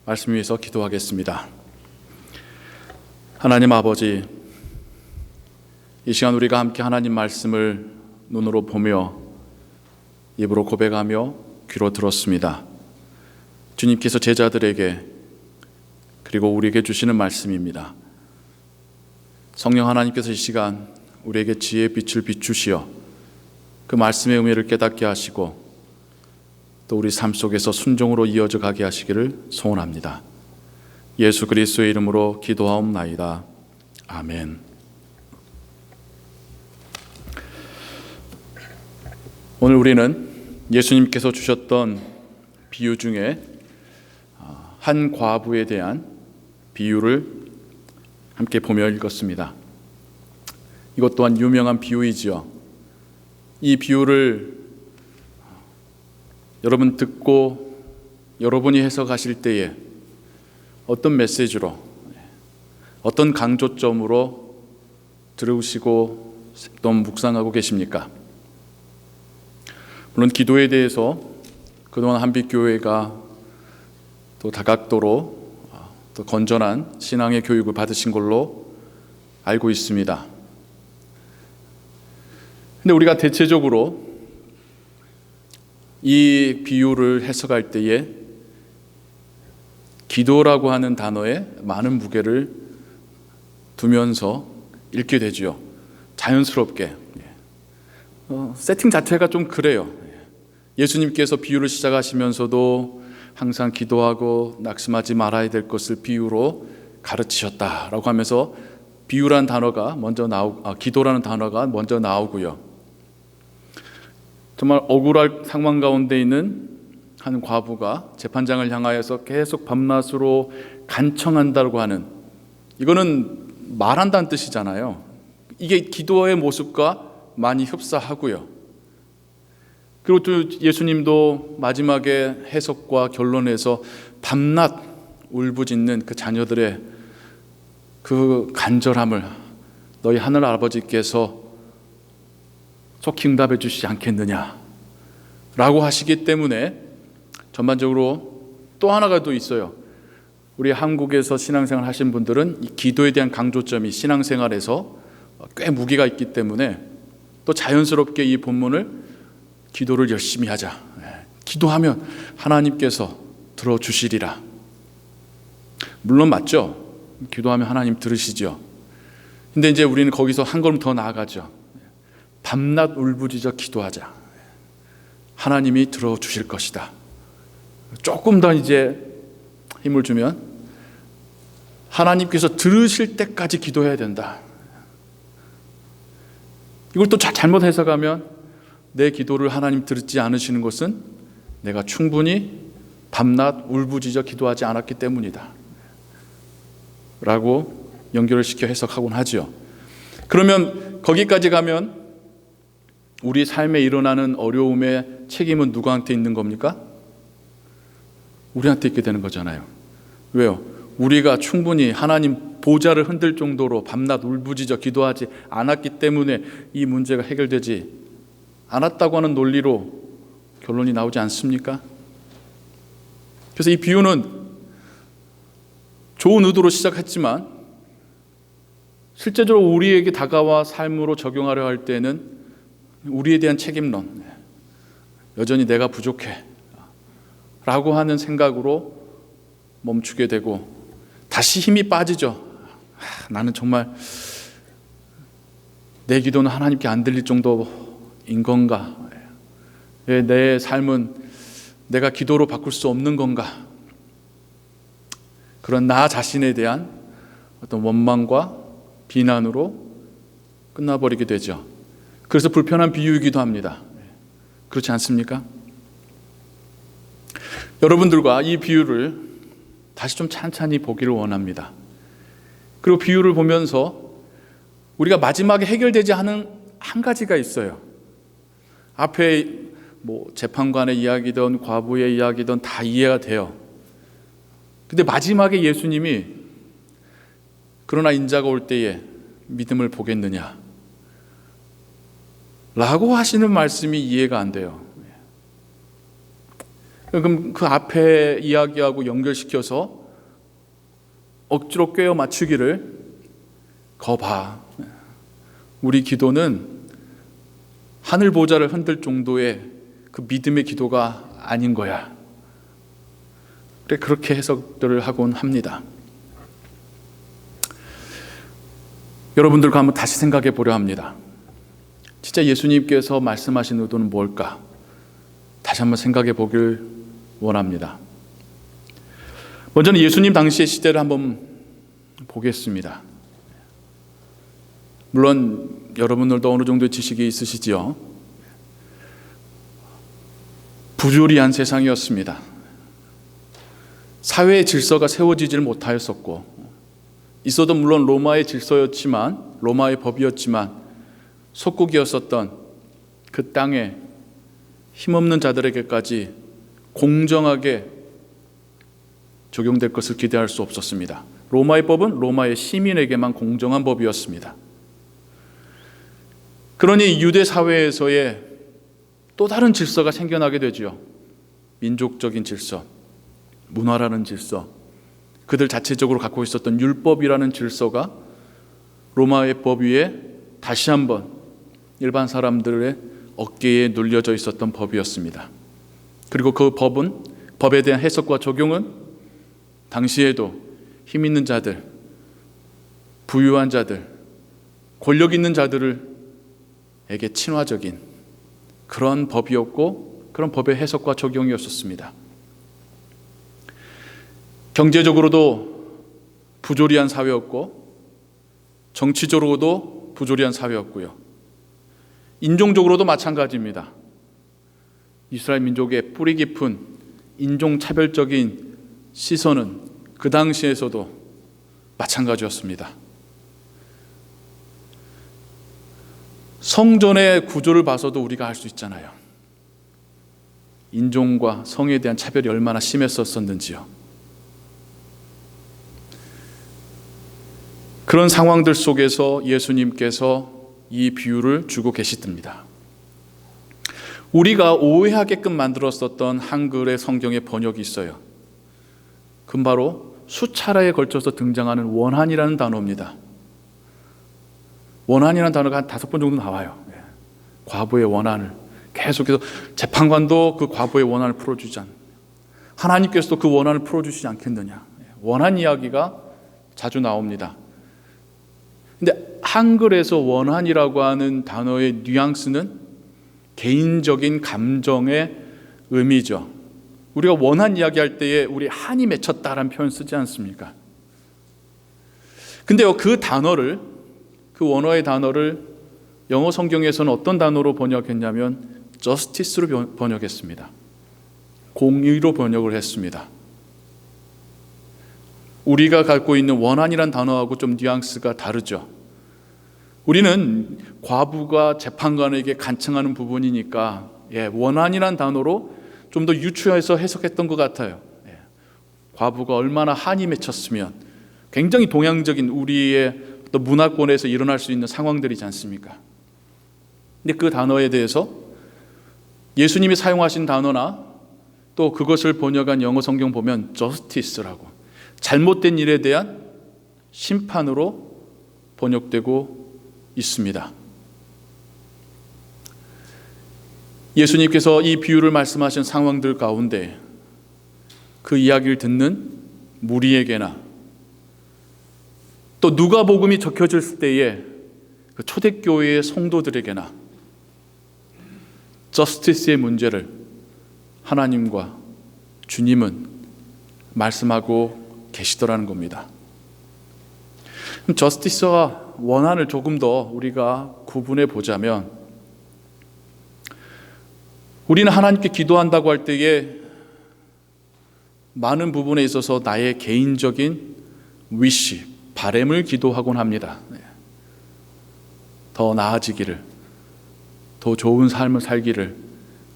말씀 위해서 기도하겠습니다. 하나님 아버지, 이 시간 우리가 함께 하나님 말씀을 눈으로 보며 입으로 고백하며 귀로 들었습니다. 주님께서 제자들에게 그리고 우리에게 주시는 말씀입니다. 성령 하나님께서 이 시간 우리에게 지혜의 빛을 비추시어 그 말씀의 의미를 깨닫게 하시고 또 우리 삶 속에서 순종으로 이어져 가게 하시기를 소원합니다. 예수 그리스도의 이름으로 기도하옵나이다. 아멘. 오늘 우리는 예수님께서 주셨던 비유 중에 한 과부에 대한 비유를 함께 보며 읽었습니다. 이것 또한 유명한 비유이지요. 이 비유를 여러분 듣고 여러분이 해석하실 때에 어떤 메시지로, 어떤 강조점으로 들으시고 또 묵상하고 계십니까? 물론 기도에 대해서 그동안 한빛교회가 또 다각도로 또 건전한 신앙의 교육을 받으신 걸로 알고 있습니다. 근데 우리가 대체적으로 이 비유를 해석할 때에 기도라고 하는 단어에 많은 무게를 두면서 읽게 되죠. 자연스럽게. 세팅 자체가 좀 그래요. 예수님께서 비유를 시작하시면서도 항상 기도하고 낙심하지 말아야 될 것을 비유로 가르치셨다라고 하면서 비유라는 단어가 기도라는 단어가 먼저 나오고요. 정말 억울할 상황 가운데 있는 한 과부가 재판장을 향하여서 계속 밤낮으로 간청한다고 하는, 이거는 말한다는 뜻이잖아요. 이게 기도의 모습과 많이 흡사하고요. 그리고 또 예수님도 마지막에 해석과 결론에서 밤낮 울부짖는 그 자녀들의 그 간절함을 너희 하늘 아버지께서 속히 응답해 주시지 않겠느냐 라고 하시기 때문에 전반적으로 또 하나가 또 있어요. 우리 한국에서 신앙생활 하신 분들은 이 기도에 대한 강조점이 신앙생활에서 꽤 무게가 있기 때문에 또 자연스럽게 이 본문을 기도를 열심히 하자, 기도하면 하나님께서 들어주시리라. 물론 맞죠. 기도하면 하나님 들으시죠. 근데 이제 우리는 거기서 한 걸음 더 나아가죠. 밤낮 울부짖어 기도하자. 하나님이 들어주실 것이다. 조금 더 이제 힘을 주면 하나님께서 들으실 때까지 기도해야 된다. 이걸 또 잘못 해석하면 내 기도를 하나님 들지 않으시는 것은 내가 충분히 밤낮 울부짖어 기도하지 않았기 때문이다 라고 연결을 시켜 해석하곤 하죠. 그러면 거기까지 가면 우리 삶에 일어나는 어려움의 책임은 누구한테 있는 겁니까? 우리한테 있게 되는 거잖아요. 왜요? 우리가 충분히 하나님 보좌를 흔들 정도로 밤낮 울부짖어 기도하지 않았기 때문에 이 문제가 해결되지 않았다고 하는 논리로 결론이 나오지 않습니까? 그래서 이 비유는 좋은 의도로 시작했지만 실제적으로 우리에게 다가와 삶으로 적용하려 할 때는 우리에 대한 책임론, 여전히 내가 부족해 라고 하는 생각으로 멈추게 되고 다시 힘이 빠지죠. 나는 정말 내 기도는 하나님께 안 들릴 정도인 건가? 내 삶은 내가 기도로 바꿀 수 없는 건가? 그런 나 자신에 대한 어떤 원망과 비난으로 끝나버리게 되죠. 그래서 불편한 비유이기도 합니다. 그렇지 않습니까? 여러분들과 이 비유를 다시 좀 찬찬히 보기를 원합니다. 그리고 비유를 보면서 우리가 마지막에 해결되지 않은 한 가지가 있어요. 앞에 재판관의 이야기든 과부의 이야기든 다 이해가 돼요. 근데 마지막에 예수님이 그러나 인자가 올 때에 믿음을 보겠느냐 라고 하시는 말씀이 이해가 안 돼요. 그럼 그 앞에 이야기하고 연결시켜서 억지로 꿰어 맞추기를 거봐. 우리 기도는 하늘 보좌를 흔들 정도의 그 믿음의 기도가 아닌 거야. 그래, 그렇게 해석들을 하곤 합니다. 여러분들과 한번 다시 생각해 보려 합니다. 진짜 예수님께서 말씀하신 의도는 뭘까? 다시 한번 생각해 보길 원합니다. 먼저는 예수님 당시의 시대를 한번 보겠습니다. 물론 여러분들도 어느 정도의 지식이 있으시지요. 부조리한 세상이었습니다. 사회의 질서가 세워지질 못하였었고, 있어도 물론 로마의 질서였지만, 로마의 법이었지만, 속국이었었던 그 땅에 힘없는 자들에게까지 공정하게 적용될 것을 기대할 수 없었습니다. 로마의 법은 로마의 시민에게만 공정한 법이었습니다. 그러니 유대 사회에서의 또 다른 질서가 생겨나게 되죠. 민족적인 질서, 문화라는 질서, 그들 자체적으로 갖고 있었던 율법이라는 질서가 로마의 법 위에 다시 한번 일반 사람들의 어깨에 눌려져 있었던 법이었습니다. 그리고 그 법에 대한 해석과 적용은 당시에도 힘 있는 자들, 부유한 자들, 권력 있는 자들에게 친화적인 그런 법이었고, 그런 법의 해석과 적용이었었습니다. 경제적으로도 부조리한 사회였고, 정치적으로도 부조리한 사회였고요. 인종적으로도 마찬가지입니다. 이스라엘 민족의 뿌리 깊은 인종차별적인 시선은 그 당시에서도 마찬가지였습니다. 성전의 구조를 봐서도 우리가 알 수 있잖아요. 인종과 성에 대한 차별이 얼마나 심했었는지요. 그런 상황들 속에서 예수님께서 이 비유를 주고 계시답니다. 우리가 오해하게끔 만들었었던 한글의 성경의 번역이 있어요. 그건 바로 수차례에 걸쳐서 등장하는 원한이라는 단어입니다. 원한이라는 단어가 한 5번 정도 나와요. 과부의 원한을 계속해서, 재판관도 그 과부의 원한을 풀어주지 않, 하나님께서도 그 원한을 풀어주시지 않겠느냐. 원한 이야기가 자주 나옵니다. 근데 한글에서 원한이라고 하는 단어의 뉘앙스는 개인적인 감정의 의미죠. 우리가 원한 이야기할 때에 우리 한이 맺혔다라는 표현 쓰지 않습니까? 근데요, 그 단어를, 그 원어의 단어를 영어 성경에서는 어떤 단어로 번역했냐면 justice로 번역했습니다. 공의로 번역을 했습니다. 우리가 갖고 있는 원한이란 단어하고 좀 뉘앙스가 다르죠. 우리는 과부가 재판관에게 간청하는 부분이니까 원한이란 단어로 좀 더 유추해서 해석했던 것 같아요. 과부가 얼마나 한이 맺혔으면, 굉장히 동양적인 우리의 또 문화권에서 일어날 수 있는 상황들이지 않습니까? 근데 그 단어에 대해서 예수님이 사용하신 단어나 또 그것을 번역한 영어 성경 보면 justice라고, 잘못된 일에 대한 심판으로 번역되고 있습니다. 예수님께서 이 비유를 말씀하신 상황들 가운데 그 이야기를 듣는 무리에게나 또 누가복음이 적혀질 때에 그 초대교회의 성도들에게나 저스티스의 문제를 하나님과 주님은 말씀하고 계시더라는 겁니다. 저스티스와 원한을 조금 더 우리가 구분해 보자면, 우리는 하나님께 기도한다고 할 때에 많은 부분에 있어서 나의 개인적인 위시, 바램을 기도하곤 합니다. 더 나아지기를, 더 좋은 삶을 살기를,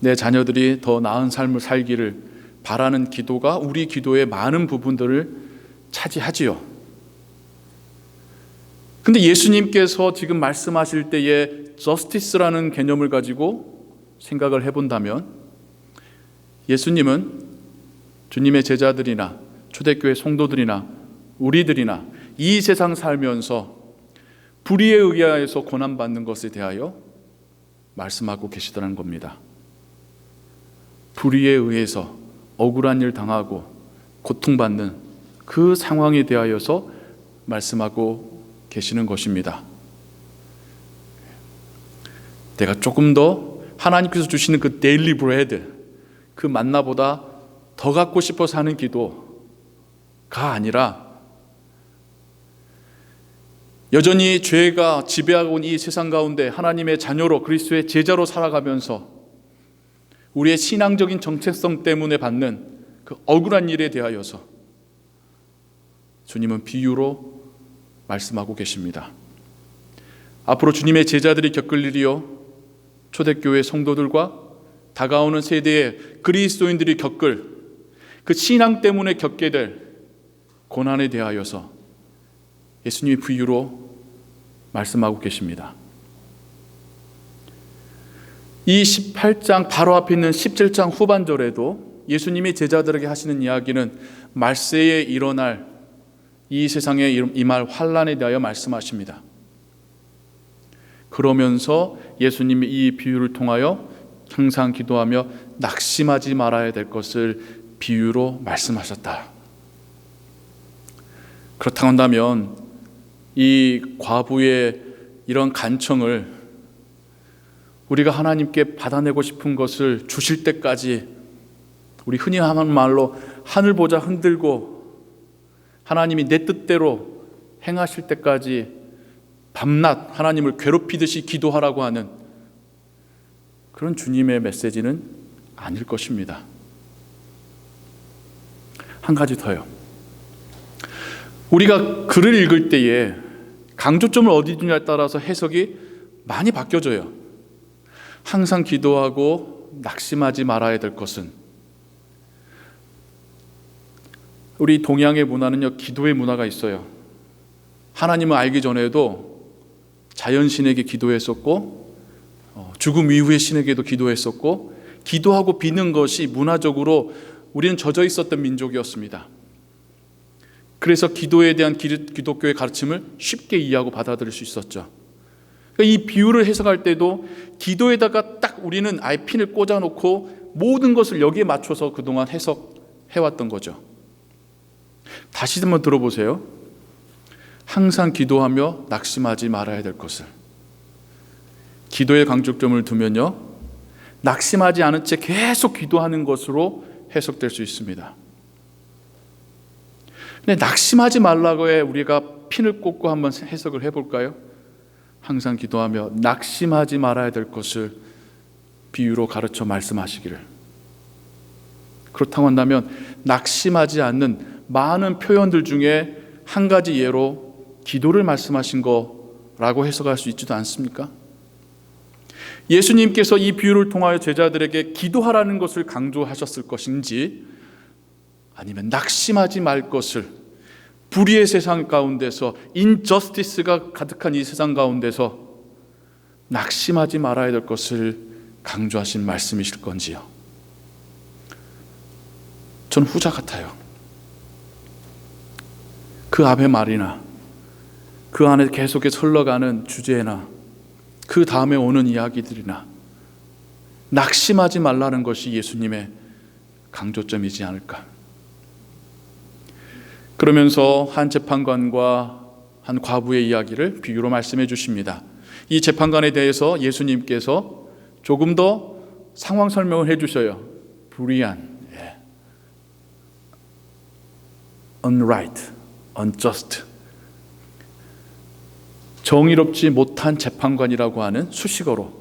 내 자녀들이 더 나은 삶을 살기를 바라는 기도가 우리 기도의 많은 부분들을 차지하지요. 근데 예수님께서 지금 말씀하실 때에 저스티스라는 개념을 가지고 생각을 해본다면, 예수님은 주님의 제자들이나 초대교회 성도들이나 우리들이나 이 세상 살면서 불의에 의하여서 고난받는 것에 대하여 말씀하고 계시다는 겁니다. 불의에 의해서 억울한 일 당하고 고통받는 그 상황에 대하여서 말씀하고 계시는 것입니다. 내가 조금 더 하나님께서 주시는 그 데일리 브레드, 그 만나보다 더 갖고 싶어 사는 기도가 아니라 여전히 죄가 지배하고 온 이 세상 가운데 하나님의 자녀로 그리스도의 제자로 살아가면서 우리의 신앙적인 정체성 때문에 받는 그 억울한 일에 대하여서 주님은 비유로 말씀하고 계십니다. 앞으로 주님의 제자들이 겪을 일이요, 초대교회 성도들과 다가오는 세대의 그리스도인들이 겪을 그 신앙 때문에 겪게 될 고난에 대하여서 예수님이 비유로 말씀하고 계십니다. 이 18장 바로 앞에 있는 17장 후반절에도 예수님이 제자들에게 하시는 이야기는 말세에 일어날 이 세상에 임할 환난에 대하여 말씀하십니다. 그러면서 예수님이 이 비유를 통하여 항상 기도하며 낙심하지 말아야 될 것을 비유로 말씀하셨다. 그렇다고 한다면 이 과부의 이런 간청을 우리가 하나님께 받아내고 싶은 것을 주실 때까지 우리 흔히 하는 말로 하늘 보자 흔들고 하나님이 내 뜻대로 행하실 때까지 밤낮 하나님을 괴롭히듯이 기도하라고 하는 그런 주님의 메시지는 아닐 것입니다. 한 가지 더요. 우리가 글을 읽을 때에 강조점을 어디 두냐에 따라서 해석이 많이 바뀌어져요. 항상 기도하고 낙심하지 말아야 될 것은, 우리 동양의 문화는요, 기도의 문화가 있어요. 하나님을 알기 전에도 자연신에게 기도했었고 죽음 이후의 신에게도 기도했었고 기도하고 비는 것이 문화적으로 우리는 젖어 있었던 민족이었습니다. 그래서 기도에 대한 기독교의 가르침을 쉽게 이해하고 받아들일 수 있었죠. 이 비유를 해석할 때도 기도에다가 딱 우리는 아예 핀을 꽂아놓고 모든 것을 여기에 맞춰서 그동안 해석해왔던 거죠. 다시 한번 들어보세요. 항상 기도하며 낙심하지 말아야 될 것을. 기도의 강조점을 두면요, 낙심하지 않은 채 계속 기도하는 것으로 해석될 수 있습니다. 근데 낙심하지 말라고 해 우리가 핀을 꽂고 한번 해석을 해볼까요? 항상 기도하며 낙심하지 말아야 될 것을 비유로 가르쳐 말씀하시기를. 그렇다고 한다면 낙심하지 않는 많은 표현들 중에 한 가지 예로 기도를 말씀하신 거라고 해석할 수 있지도 않습니까? 예수님께서 이 비유를 통하여 제자들에게 기도하라는 것을 강조하셨을 것인지, 아니면 낙심하지 말 것을, 불의의 세상 가운데서 인저스티스가 가득한 이 세상 가운데서 낙심하지 말아야 될 것을 강조하신 말씀이실 건지요. 저는 후자 같아요. 그 앞의 말이나 그 안에 계속해서 흘러가는 주제나 그 다음에 오는 이야기들이나 낙심하지 말라는 것이 예수님의 강조점이지 않을까. 그러면서 한 재판관과 한 과부의 이야기를 비유로 말씀해 주십니다. 이 재판관에 대해서 예수님께서 조금 더 상황 설명을 해 주셔요. 불의한, unright, unjust, 정의롭지 못한 재판관이라고 하는 수식어로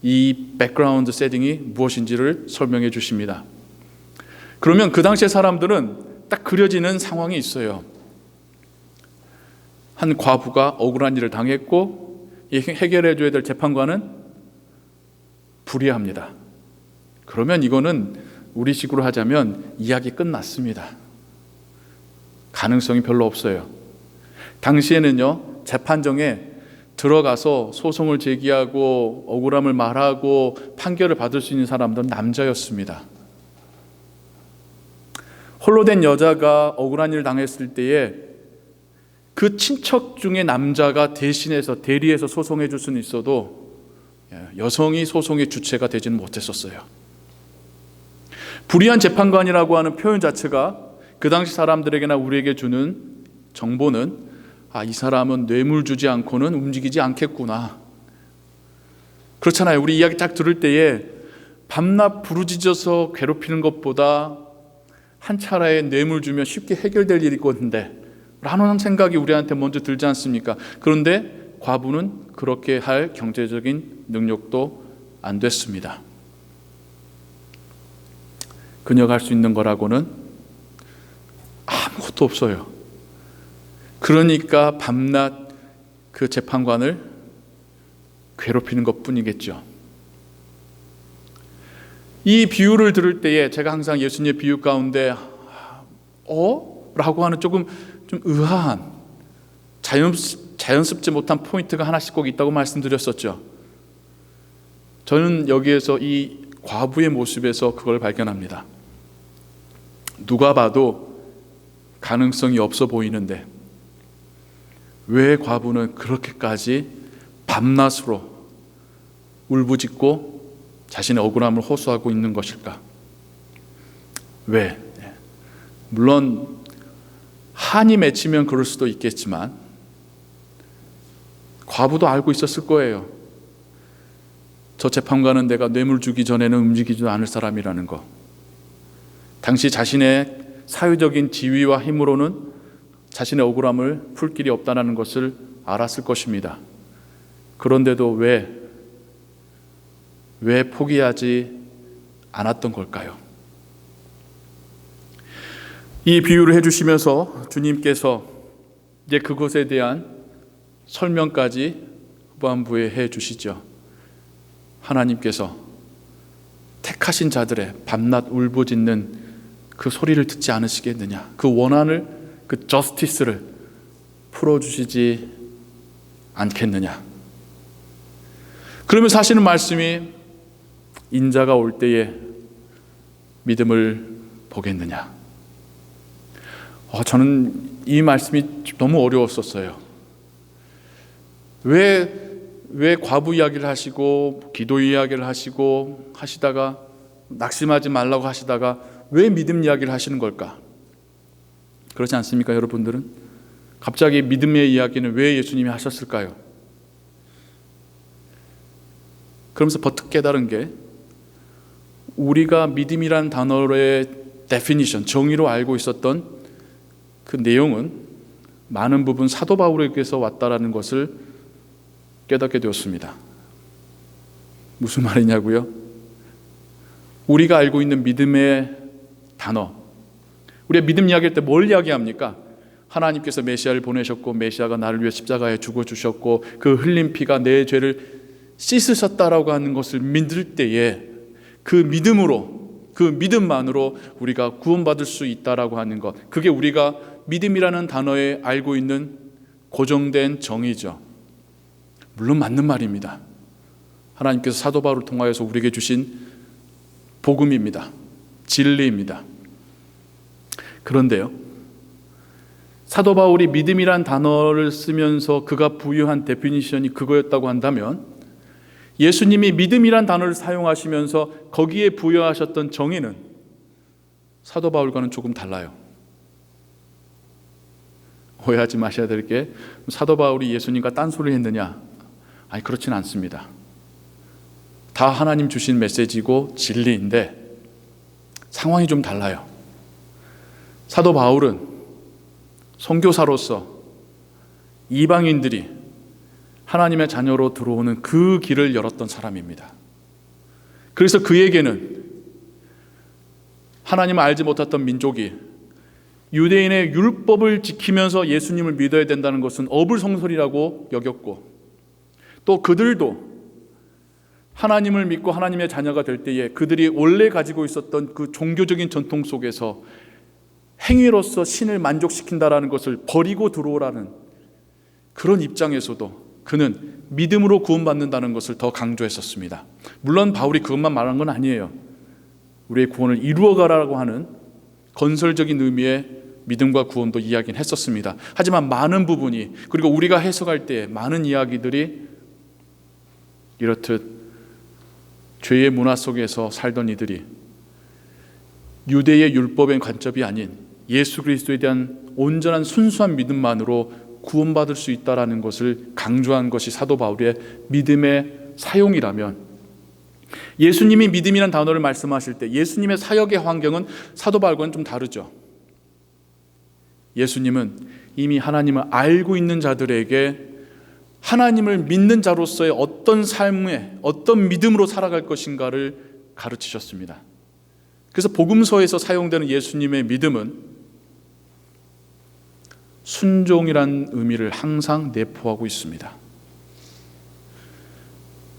이 백그라운드 세팅이 무엇인지를 설명해 주십니다. 그러면 그 당시의 사람들은 딱 그려지는 상황이 있어요. 한 과부가 억울한 일을 당했고 해결해 줘야 될 재판관은 불의합니다. 그러면 이거는 우리식으로 하자면 이야기 끝났습니다. 가능성이 별로 없어요. 당시에는요, 재판정에 들어가서 소송을 제기하고 억울함을 말하고 판결을 받을 수 있는 사람들은 남자였습니다. 홀로 된 여자가 억울한 일을 당했을 때에 그 친척 중에 남자가 대신해서 대리해서 소송해 줄 수는 있어도 여성이 소송의 주체가 되지는 못했었어요. 불의한 재판관이라고 하는 표현 자체가 그 당시 사람들에게나 우리에게 주는 정보는 이 사람은 뇌물 주지 않고는 움직이지 않겠구나. 그렇잖아요. 우리 이야기 딱 들을 때에 밤낮 부르짖어서 괴롭히는 것보다 한 차례에 뇌물 주면 쉽게 해결될 일이 있건데 라는 생각이 우리한테 먼저 들지 않습니까? 그런데 과부는 그렇게 할 경제적인 능력도 안 됐습니다. 그녀가 할 수 있는 거라고는 아무것도 없어요. 그러니까 밤낮 그 재판관을 괴롭히는 것뿐이겠죠. 이 비유를 들을 때에 제가 항상 예수님의 비유 가운데 라고 하는 조금 좀 의아한 자연스럽지 못한 포인트가 하나씩 꼭 있다고 말씀드렸었죠. 저는 여기에서 이 과부의 모습에서 그걸 발견합니다. 누가 봐도 가능성이 없어 보이는데 왜 과부는 그렇게까지 밤낮으로 울부짖고 자신의 억울함을 호소하고 있는 것일까? 왜? 물론 한이 맺히면 그럴 수도 있겠지만 과부도 알고 있었을 거예요. 저 재판관은 내가 뇌물 주기 전에는 움직이지도 않을 사람이라는 거. 당시 자신의 사회적인 지위와 힘으로는 자신의 억울함을 풀 길이 없다는 것을 알았을 것입니다. 그런데도 왜 포기하지 않았던 걸까요? 이 비유를 해주시면서 주님께서 이제 그것에 대한 설명까지 후반부에 해주시죠. 하나님께서 택하신 자들의 밤낮 울부짖는 그 소리를 듣지 않으시겠느냐? 그 원한을, 그 저스티스를 풀어주시지 않겠느냐? 그러면서 하시는 말씀이 인자가 올 때에 믿음을 보겠느냐? 저는 이 말씀이 너무 어려웠었어요. 왜 과부 이야기를 하시고 기도 이야기를 하시다가 낙심하지 말라고 하시다가 왜 믿음 이야기를 하시는 걸까? 그렇지 않습니까, 여러분들은? 갑자기 믿음의 이야기는 왜 예수님이 하셨을까요? 그러면서 버뜩 깨달은 게 우리가 믿음이란 단어의 데피니션, 정의로 알고 있었던 그 내용은 많은 부분 사도 바울에게서 왔다라는 것을 깨닫게 되었습니다. 무슨 말이냐고요? 우리가 알고 있는 믿음의 단어, 우리가 믿음 이야기할 때 뭘 이야기합니까? 하나님께서 메시아를 보내셨고 메시아가 나를 위해 십자가에 죽어주셨고 그 흘린 피가 내 죄를 씻으셨다라고 하는 것을 믿을 때에 그 믿음으로, 그 믿음만으로 우리가 구원받을 수 있다라고 하는 것, 그게 우리가 믿음이라는 단어에 알고 있는 고정된 정의죠. 물론 맞는 말입니다. 하나님께서 사도 바울을 통하여서 우리에게 주신 복음입니다. 진리입니다. 그런데요, 사도 바울이 믿음이란 단어를 쓰면서 그가 부여한 데피니션이 그거였다고 한다면 예수님이 믿음이란 단어를 사용하시면서 거기에 부여하셨던 정의는 사도 바울과는 조금 달라요. 오해하지 마셔야 될 게 사도 바울이 예수님과 딴소리를 했느냐? 아니, 그렇지는 않습니다. 다 하나님 주신 메시지고 진리인데 상황이 좀 달라요. 사도 바울은 선교사로서 이방인들이 하나님의 자녀로 들어오는 그 길을 열었던 사람입니다. 그래서 그에게는 하나님을 알지 못했던 민족이 유대인의 율법을 지키면서 예수님을 믿어야 된다는 것은 어불성설이라고 여겼고, 또 그들도 하나님을 믿고 하나님의 자녀가 될 때에 그들이 원래 가지고 있었던 그 종교적인 전통 속에서 행위로서 신을 만족시킨다라는 것을 버리고 들어오라는 그런 입장에서도 그는 믿음으로 구원받는다는 것을 더 강조했었습니다. 물론 바울이 그것만 말한 건 아니에요. 우리의 구원을 이루어가라고 하는 건설적인 의미의 믿음과 구원도 이야기는 했었습니다. 하지만 많은 부분이, 그리고 우리가 해석할 때 많은 이야기들이 이렇듯 죄의 문화 속에서 살던 이들이 유대의 율법의 관점이 아닌 예수 그리스도에 대한 온전한 순수한 믿음만으로 구원받을 수 있다는 것을 강조한 것이 사도 바울의 믿음의 사용이라면, 예수님이 믿음이라는 단어를 말씀하실 때 예수님의 사역의 환경은 사도 바울과는 좀 다르죠. 예수님은 이미 하나님을 알고 있는 자들에게 하나님을 믿는 자로서의 어떤 삶에, 어떤 믿음으로 살아갈 것인가를 가르치셨습니다. 그래서 복음서에서 사용되는 예수님의 믿음은 순종이란 의미를 항상 내포하고 있습니다.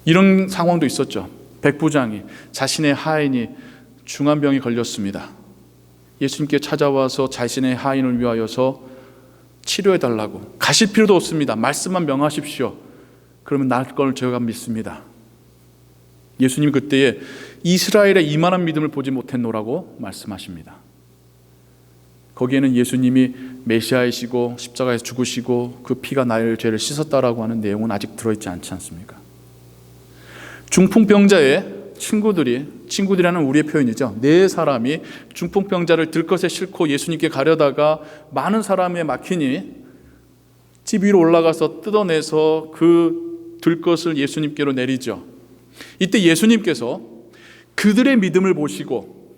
이런 상황도 있었죠. 백부장이, 자신의 하인이 중한 병이 걸렸습니다. 예수님께 찾아와서 자신의 하인을 위하여서 치료해달라고. 가실 필요도 없습니다. 말씀만 명하십시오. 그러면 나을 걸 제가 믿습니다. 예수님 그때에 이스라엘의 이만한 믿음을 보지 못했노라고 말씀하십니다. 거기에는 예수님이 메시아이시고 십자가에서 죽으시고 그 피가 나의 죄를 씻었다라고 하는 내용은 아직 들어있지 않지 않습니까? 중풍병자의 친구들이라는 우리의 표현이죠. 네 사람이 중풍병자를 들것에 싣고 예수님께 가려다가 많은 사람에 막히니 집 위로 올라가서 뜯어내서 그 들것을 예수님께로 내리죠. 이때 예수님께서 그들의 믿음을 보시고,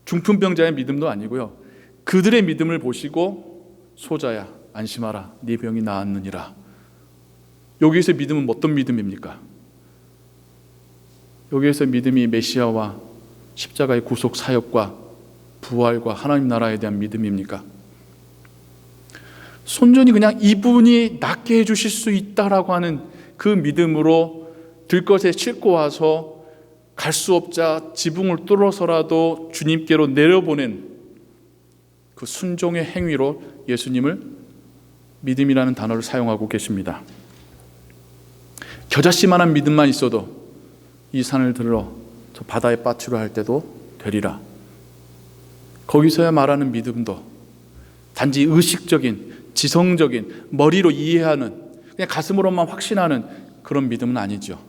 중풍병자의 믿음도 아니고요, 그들의 믿음을 보시고 소자야 안심하라 네 병이 나았느니라. 여기에서 믿음은 어떤 믿음입니까? 여기에서 믿음이 메시아와 십자가의 구속 사역과 부활과 하나님 나라에 대한 믿음입니까? 손전이 그냥 이분이 낫게 해주실 수 있다라고 하는 그 믿음으로 들것에 싣고 와서 갈 수 없자 지붕을 뚫어서라도 주님께로 내려보낸 그 순종의 행위로 예수님을 믿음이라는 단어를 사용하고 계십니다. 겨자씨만한 믿음만 있어도 이 산을 들어 저 바다에 빠뜨려 할 때도 되리라. 거기서야 말하는 믿음도 단지 의식적인, 지성적인, 머리로 이해하는, 그냥 가슴으로만 확신하는 그런 믿음은 아니죠.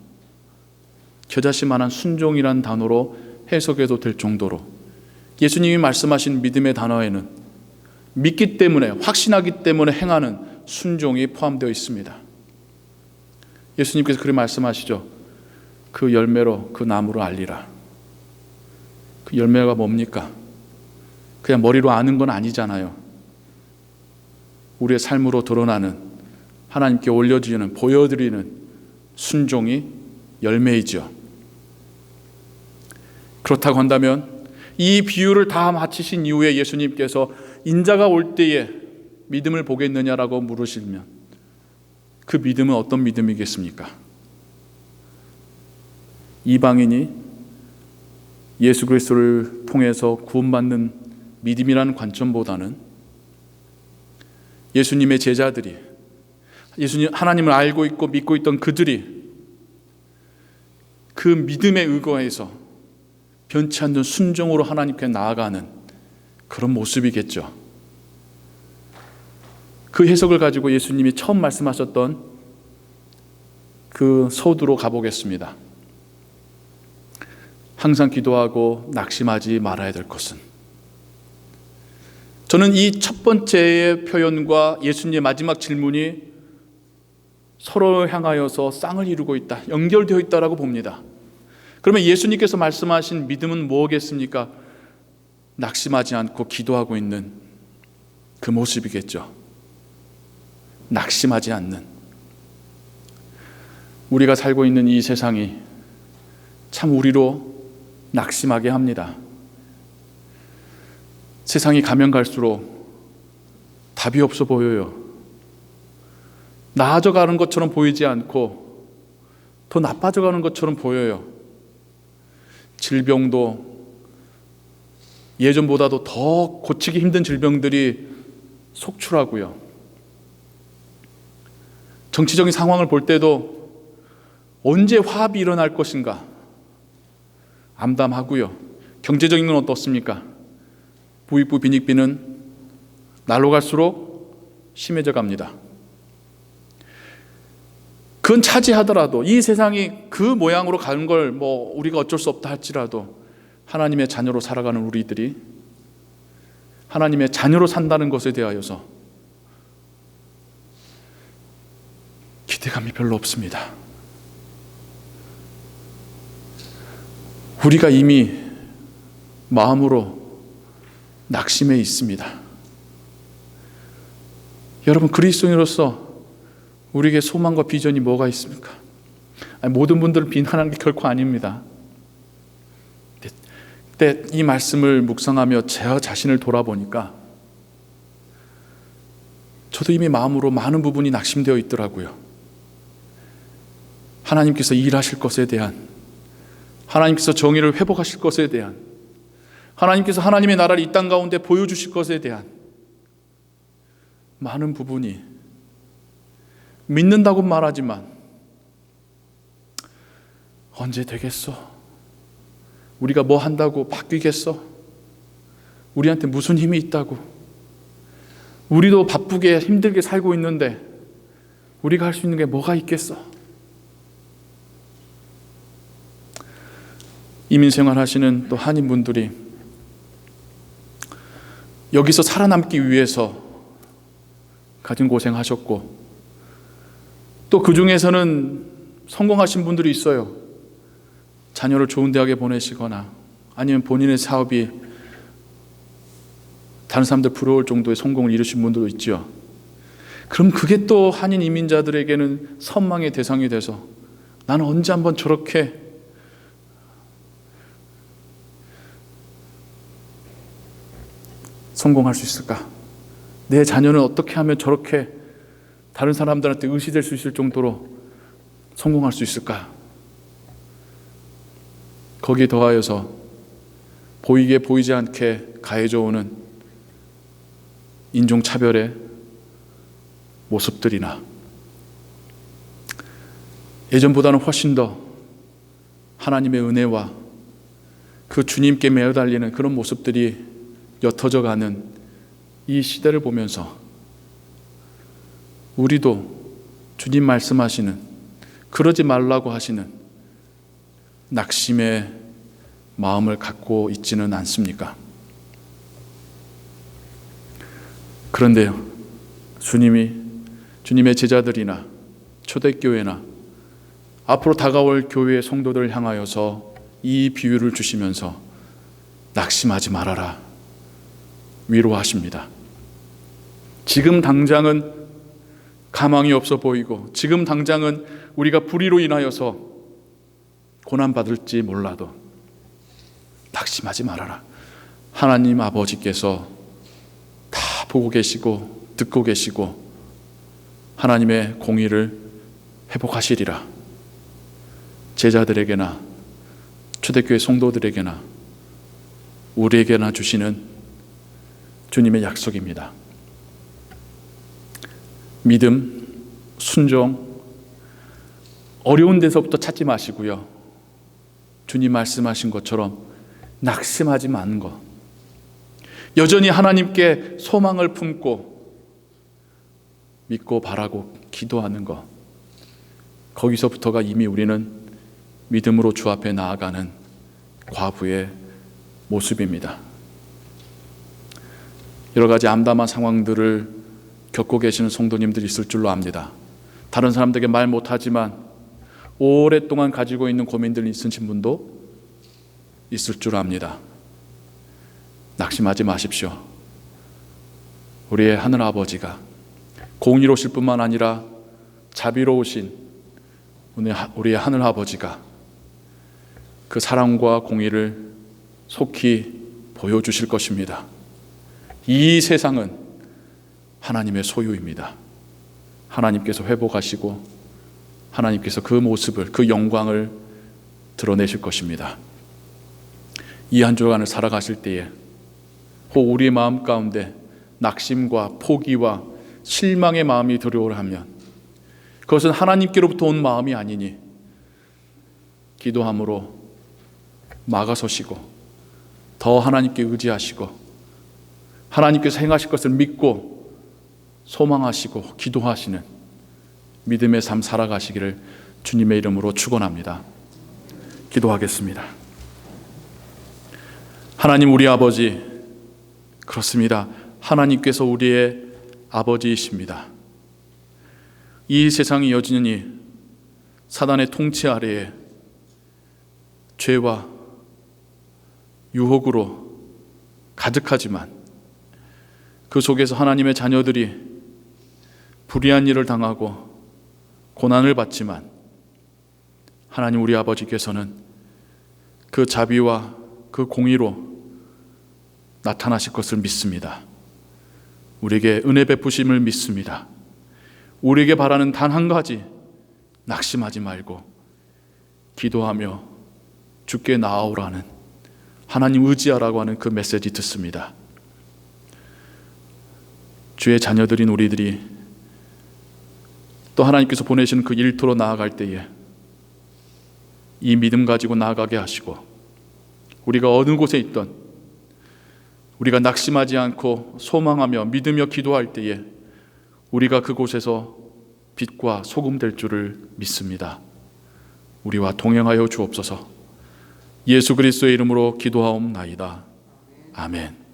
겨자씨만한 순종이란 단어로 해석해도 될 정도로 예수님이 말씀하신 믿음의 단어에는 믿기 때문에, 확신하기 때문에 행하는 순종이 포함되어 있습니다. 예수님께서 그렇게 말씀하시죠. 그 열매로 그 나무를 알리라. 그 열매가 뭡니까? 그냥 머리로 아는 건 아니잖아요. 우리의 삶으로 드러나는, 하나님께 올려드리는, 보여드리는 순종이 열매이죠. 그렇다고 한다면 이 비유를 다 마치신 이후에 예수님께서 인자가 올 때에 믿음을 보겠느냐라고 물으시면 그 믿음은 어떤 믿음이겠습니까? 이방인이 예수 그리스도를 통해서 구원받는 믿음이라는 관점보다는 예수님의 제자들이, 예수님 하나님을 알고 있고 믿고 있던 그들이 그 믿음에 의거해서 변치 않는 순종으로 하나님께 나아가는 그런 모습이겠죠. 그 해석을 가지고 예수님이 처음 말씀하셨던 그 서두로 가보겠습니다. 항상 기도하고 낙심하지 말아야 될 것은, 저는 이 첫 번째의 표현과 예수님의 마지막 질문이 서로 향하여서 쌍을 이루고 있다, 연결되어 있다라고 봅니다. 그러면 예수님께서 말씀하신 믿음은 뭐겠습니까? 낙심하지 않고 기도하고 있는 그 모습이겠죠. 낙심하지 않는. 우리가 살고 있는 이 세상이 참 우리로 낙심하게 합니다. 세상이 가면 갈수록 답이 없어 보여요. 나아져가는 것처럼 보이지 않고 더 나빠져가는 것처럼 보여요. 질병도 예전보다도 더 고치기 힘든 질병들이 속출하고요. 정치적인 상황을 볼 때도 언제 화합이 일어날 것인가 암담하고요. 경제적인 건 어떻습니까? 부익부 빈익빈은 날로 갈수록 심해져 갑니다. 그건 차지하더라도, 이 세상이 그 모양으로 가는 걸 우리가 어쩔 수 없다 할지라도 하나님의 자녀로 살아가는 우리들이 하나님의 자녀로 산다는 것에 대하여서 기대감이 별로 없습니다. 우리가 이미 마음으로 낙심해 있습니다. 여러분, 그리스도인으로서 우리에게 소망과 비전이 뭐가 있습니까? 모든 분들을 비난하는 게 결코 아닙니다. 그때 이 말씀을 묵상하며 제 자신을 돌아보니까 저도 이미 마음으로 많은 부분이 낙심되어 있더라고요. 하나님께서 일하실 것에 대한, 하나님께서 정의를 회복하실 것에 대한, 하나님께서 하나님의 나라를 이 땅 가운데 보여주실 것에 대한 많은 부분이 믿는다고 말하지만 언제 되겠어? 우리가 뭐 한다고 바뀌겠어? 우리한테 무슨 힘이 있다고? 우리도 바쁘게 힘들게 살고 있는데 우리가 할 수 있는 게 뭐가 있겠어? 이민생활 하시는 또 한인분들이 여기서 살아남기 위해서 가진 고생하셨고, 또 그 중에서는 성공하신 분들이 있어요. 자녀를 좋은 대학에 보내시거나 아니면 본인의 사업이 다른 사람들 부러울 정도의 성공을 이루신 분들도 있죠. 그럼 그게 또 한인 이민자들에게는 선망의 대상이 돼서 나는 언제 한번 저렇게 성공할 수 있을까? 내 자녀는 어떻게 하면 저렇게 다른 사람들한테 의시될 수 있을 정도로 성공할 수 있을까? 거기에 더하여서 보이게 보이지 않게 가해져 오는 인종차별의 모습들이나 예전보다는 훨씬 더 하나님의 은혜와 그 주님께 매어달리는 그런 모습들이 옅어져 가는 이 시대를 보면서 우리도 주님 말씀하시는, 그러지 말라고 하시는 낙심의 마음을 갖고 있지는 않습니까? 그런데요, 주님의 제자들이나 초대교회나 앞으로 다가올 교회의 성도들을 향하여서 이 비유를 주시면서 낙심하지 말아라 위로하십니다. 지금 당장은 가망이 없어 보이고, 지금 당장은 우리가 불의로 인하여서 고난받을지 몰라도 낙심하지 말아라. 하나님 아버지께서 다 보고 계시고 듣고 계시고 하나님의 공의를 회복하시리라. 제자들에게나 초대교회 성도들에게나 우리에게나 주시는 주님의 약속입니다. 믿음, 순종, 어려운 데서부터 찾지 마시고요, 주님 말씀하신 것처럼 낙심하지 마는 것, 여전히 하나님께 소망을 품고 믿고 바라고 기도하는 것, 거기서부터가 이미 우리는 믿음으로 주 앞에 나아가는 과부의 모습입니다. 여러 가지 암담한 상황들을 겪고 계시는 성도님들이 있을 줄로 압니다. 다른 사람들에게 말 못하지만 오랫동안 가지고 있는 고민들이 있으신 분도 있을 줄 압니다. 낙심하지 마십시오. 우리의 하늘 아버지가 공의로우실 뿐만 아니라 자비로우신 우리의 하늘 아버지가 그 사랑과 공의를 속히 보여주실 것입니다. 이 세상은 하나님의 소유입니다. 하나님께서 회복하시고 하나님께서 그 모습을, 그 영광을 드러내실 것입니다. 이 한 주간을 살아가실 때에 혹 우리의 마음 가운데 낙심과 포기와 실망의 마음이 들어오려 하면 그것은 하나님께로부터 온 마음이 아니니 기도함으로 막아서시고 더 하나님께 의지하시고 하나님께서 행하실 것을 믿고 소망하시고 기도하시는 믿음의 삶 살아가시기를 주님의 이름으로 축원합니다. 기도하겠습니다. 하나님, 우리 아버지, 그렇습니다. 하나님께서 우리의 아버지이십니다. 이 세상이 여전히 사단의 통치 아래에 죄와 유혹으로 가득하지만 그 속에서 하나님의 자녀들이 불의한 일을 당하고 고난을 받지만 하나님, 우리 아버지께서는 그 자비와 그 공의로 나타나실 것을 믿습니다. 우리에게 은혜 베푸심을 믿습니다. 우리에게 바라는 단 한 가지, 낙심하지 말고 기도하며 주께 나아오라는, 하나님 의지하라고 하는 그 메시지 듣습니다. 주의 자녀들인 우리들이 또 하나님께서 보내시는 그 일터로 나아갈 때에 이 믿음 가지고 나아가게 하시고, 우리가 어느 곳에 있던 우리가 낙심하지 않고 소망하며 믿으며 기도할 때에 우리가 그곳에서 빛과 소금 될 줄을 믿습니다. 우리와 동행하여 주옵소서. 예수 그리스도의 이름으로 기도하옵나이다. 아멘.